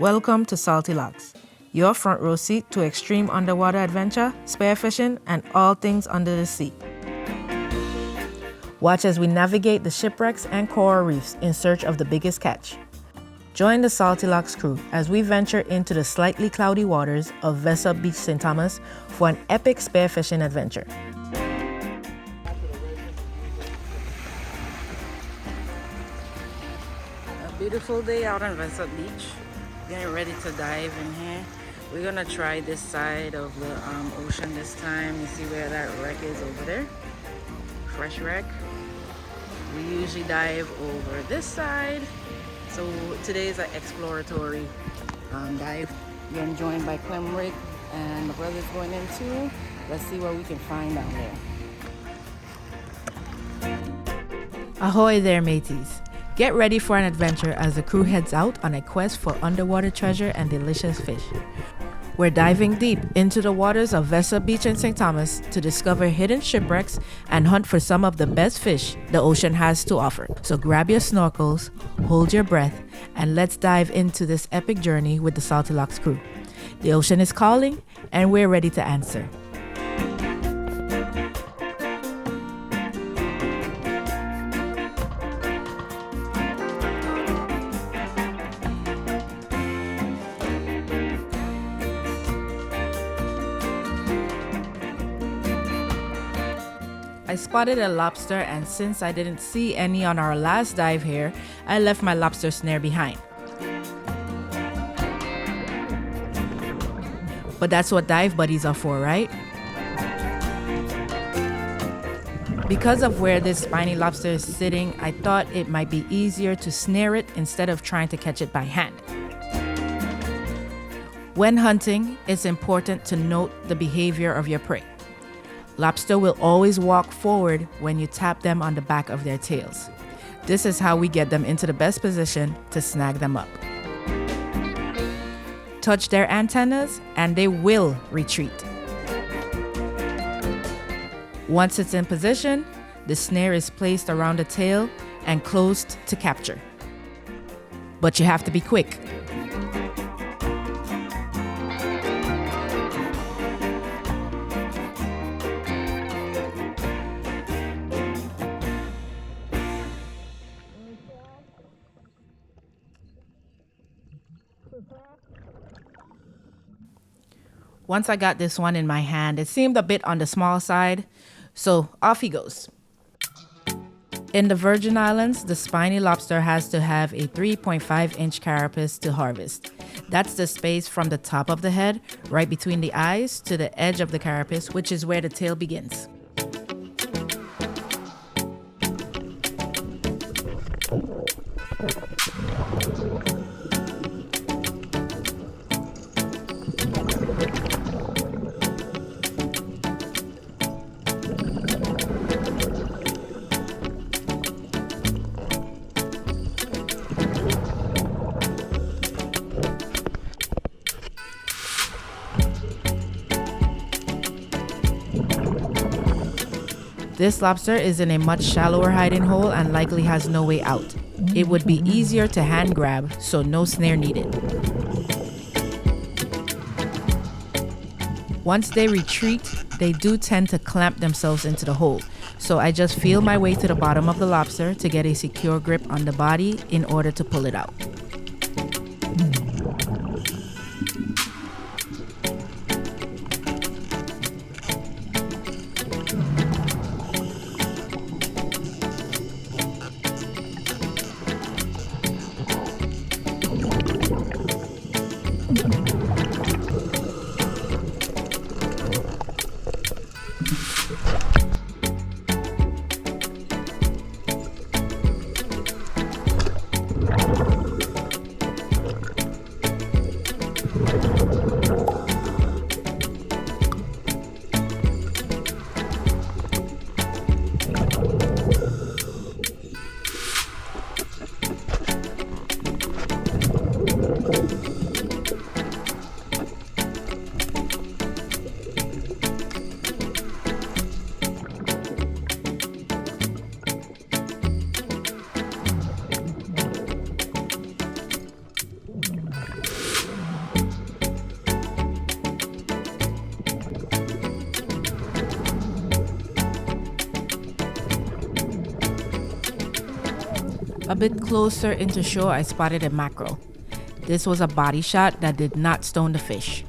Welcome to Salty Locs, your front row seat to extreme underwater adventure, spearfishing, and all things under the sea. Watch as we navigate the shipwrecks and coral reefs in search of the biggest catch. Join the Salty Locs crew as we venture into the slightly cloudy waters of Vessup Beach, St. Thomas for an epic spearfishing adventure. A beautiful day out on Vessup Beach. Getting ready to dive in here. We're gonna try this side of the ocean this time. You see where that wreck is over there? Fresh wreck. We usually dive over this side. So today is an exploratory dive. Getting joined by Clem Rick and the brothers going in too. Let's see what we can find down there. Ahoy there, mateys. Get ready for an adventure as the crew heads out on a quest for underwater treasure and delicious fish. We're diving deep into the waters of Vessup Beach and St. Thomas to discover hidden shipwrecks and hunt for some of the best fish the ocean has to offer. So grab your snorkels, hold your breath, and let's dive into this epic journey with the Salty Locs crew. The ocean is calling, and we're ready to answer. I spotted a lobster, and since I didn't see any on our last dive here, I left my lobster snare behind. But that's what dive buddies are for, right? Because of where this spiny lobster is sitting, I thought it might be easier to snare it instead of trying to catch it by hand. When hunting, it's important to note the behavior of your prey. Lobster will always walk forward when you tap them on the back of their tails. This is how we get them into the best position to snag them up. Touch their antennas and they will retreat. Once it's in position, the snare is placed around the tail and closed to capture. But you have to be quick. Once I got this one in my hand, it seemed a bit on the small side, so off he goes. In the Virgin Islands, the spiny lobster has to have a 3.5-inch carapace to harvest. That's the space from the top of the head, right between the eyes, to the edge of the carapace, which is where the tail begins. This lobster is in a much shallower hiding hole and likely has no way out. It would be easier to hand grab, so no snare needed. Once they retreat, they do tend to clamp themselves into the hole. So I just feel my way to the bottom of the lobster to get a secure grip on the body in order to pull it out. A bit closer into shore, I spotted a mackerel. This was a body shot that did not stone the fish.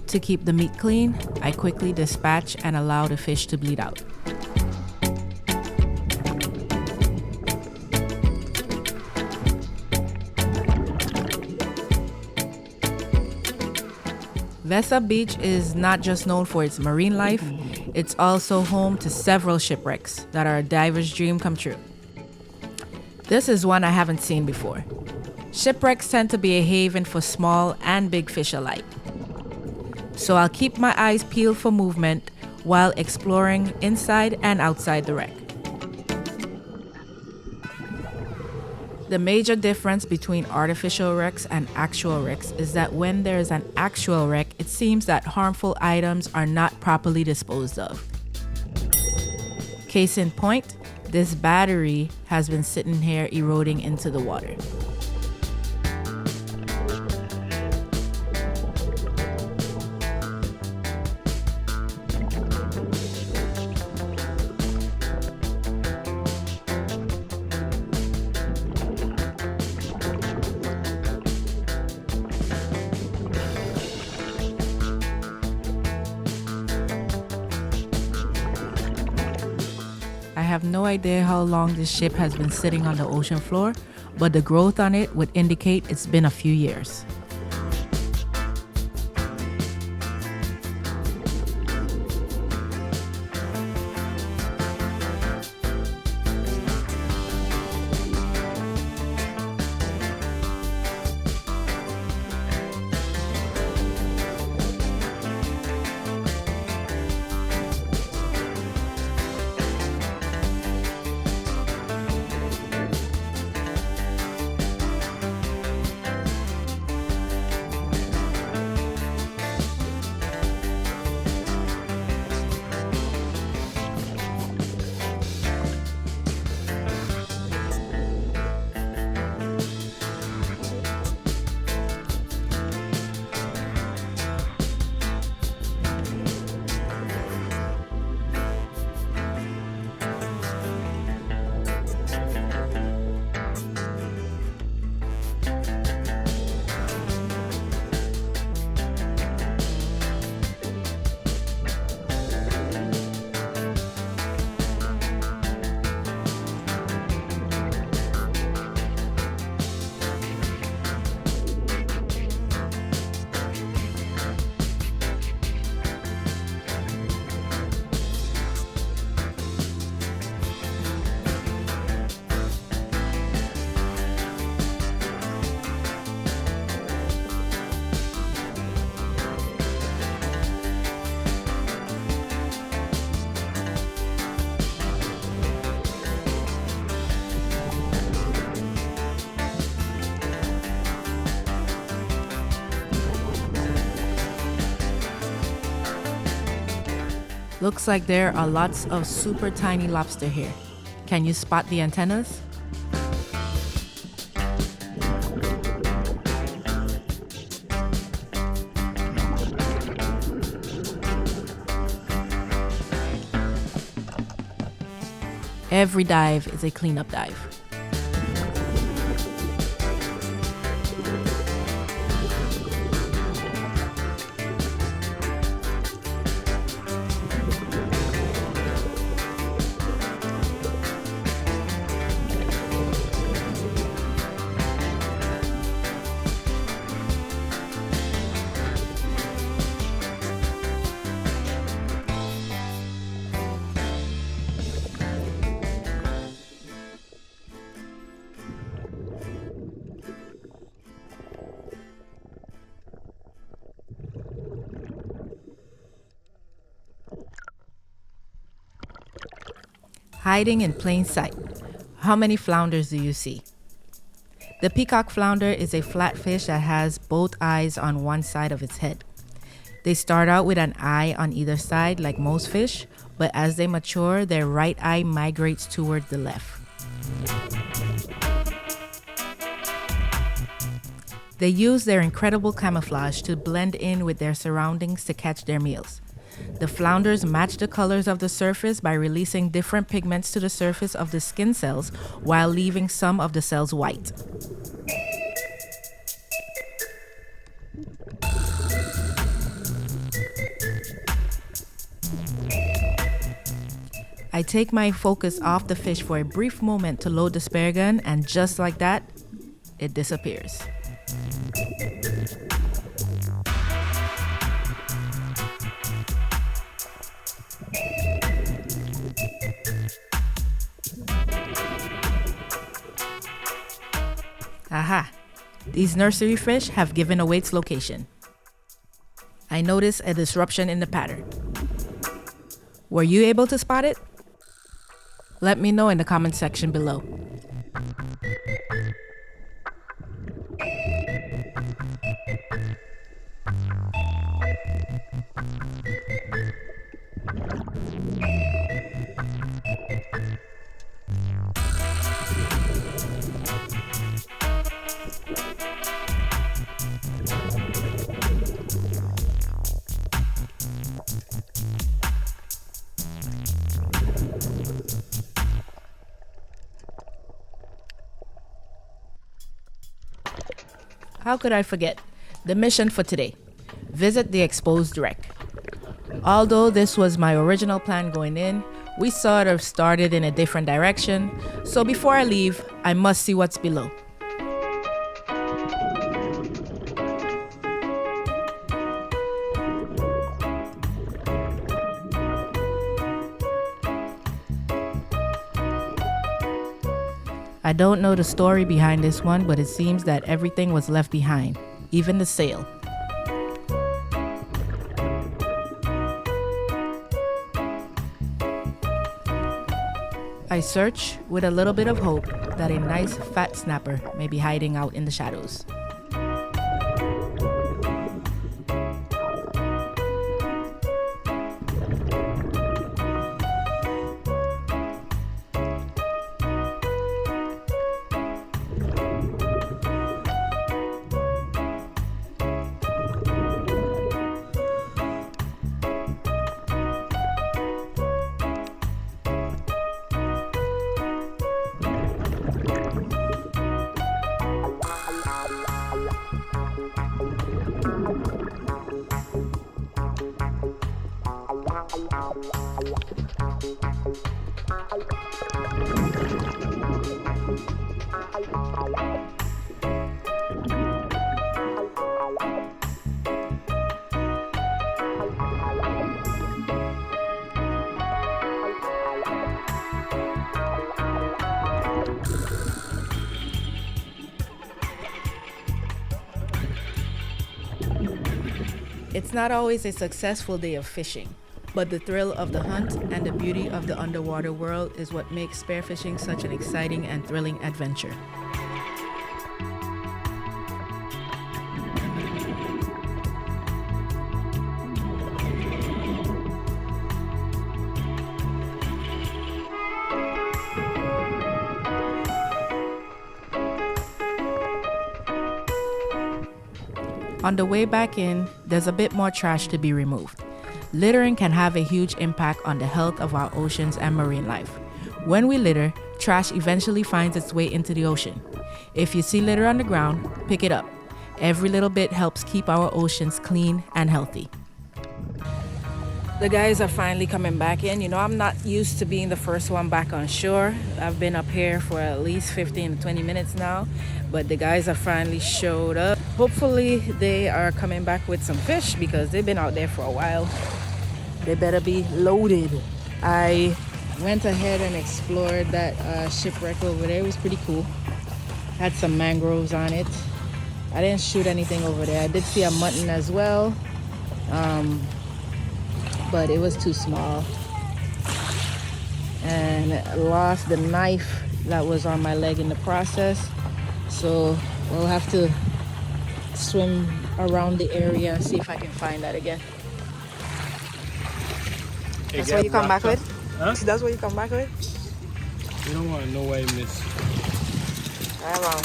To keep the meat clean, I quickly dispatch and allow the fish to bleed out. Vessup Beach is not just known for its marine life, it's also home to several shipwrecks that are a diver's dream come true. This is one I haven't seen before. Shipwrecks tend to be a haven for small and big fish alike. So I'll keep my eyes peeled for movement while exploring inside and outside the wreck. The major difference between artificial wrecks and actual wrecks is that when there is an actual wreck, it seems that harmful items are not properly disposed of. Case in point, this battery has been sitting here eroding into the water. I have no idea how long this ship has been sitting on the ocean floor, but the growth on it would indicate it's been a few years. Looks like there are lots of super tiny lobster here. Can you spot the antennas? Every dive is a cleanup dive. Hiding in plain sight. How many flounders do you see? The peacock flounder is a flatfish that has both eyes on one side of its head. They start out with an eye on either side like most fish, but as they mature, their right eye migrates toward the left. They use their incredible camouflage to blend in with their surroundings to catch their meals. The flounders match the colors of the surface by releasing different pigments to the surface of the skin cells while leaving some of the cells white. I take my focus off the fish for a brief moment to load the spare gun, and just like that, it disappears. Aha! These nursery fish have given away its location. I notice a disruption in the pattern. Were you able to spot it? Let me know in the comment section below. How could I forget? The mission for today. Visit the exposed wreck. Although this was my original plan going in, we sort of started in a different direction, so before I leave, I must see what's below. I don't know the story behind this one, but it seems that everything was left behind, even the sail. I search with a little bit of hope that a nice fat snapper may be hiding out in the shadows. It's not always a successful day of fishing, but the thrill of the hunt and the beauty of the underwater world is what makes spearfishing such an exciting and thrilling adventure. On the way back in, there's a bit more trash to be removed. Littering can have a huge impact on the health of our oceans and marine life. When we litter, trash eventually finds its way into the ocean. If you see litter on the ground, pick it up. Every little bit helps keep our oceans clean and healthy. The guys are finally coming back in. You know, I'm not used to being the first one back on shore. I've been up here for at least 15 to 20 minutes now, but the guys have finally showed up. Hopefully they are coming back with some fish because they've been out there for a while. They better be loaded. I went ahead and explored that shipwreck over there. It was pretty cool. Had some mangroves on it. I didn't shoot anything over there. I did see a mutton as well. But it was too small, and lost the knife that was on my leg in the process, so we'll have to swim around the area and see if I can find that again. That's what you come back with? Huh? That's what you come back with? You don't want to know why I miss. I don't know.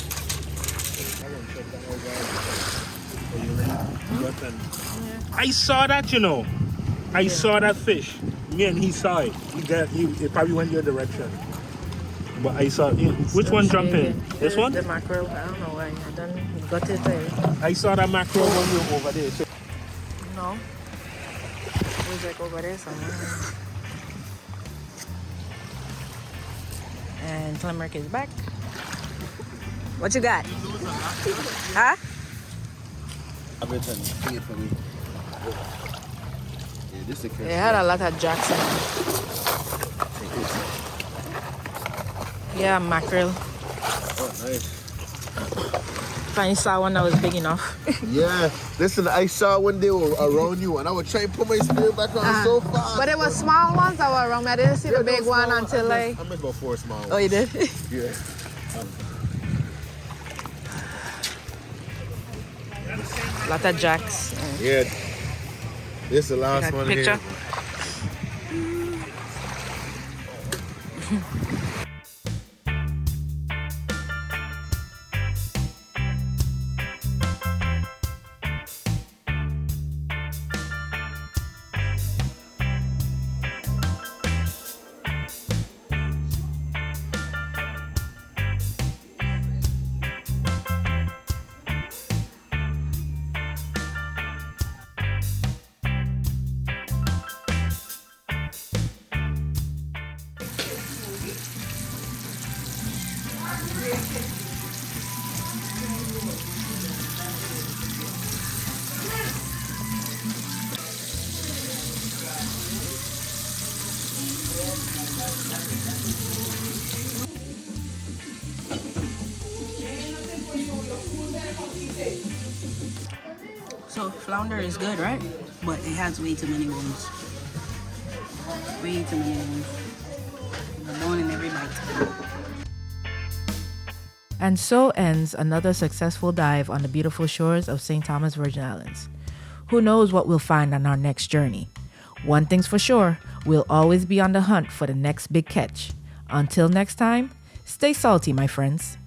I saw that, you know. I saw that fish. Me and he saw it. It probably went your direction. But I saw it. Which one jumped in? This one? The mackerel. I don't know why. I done got it there. I saw that mackerel when you were over there. So. No. It was like over there somewhere. And Shipwreck is back. What you got? Huh? I've been trying to see it for me. Yeah, this is They had a lot of jacks in it. Yeah, mackerel. Oh, nice. Finally saw one that was big enough. Yeah, listen, I saw when they were around you, and I was trying to put my spear back on so fast. But it was small ones that were around me. I didn't see the big one until like. I missed about 4 small ones. Oh, you did? Yeah. Lot of jacks. Yeah. This is the last one Picture. here. So Flounder is good, right? But it has way too many wounds. Way too many wounds. The bone in every bite. And so ends another successful dive on the beautiful shores of St. Thomas Virgin Islands. Who knows what we'll find on our next journey? One thing's for sure, we'll always be on the hunt for the next big catch. Until next time, stay salty, my friends.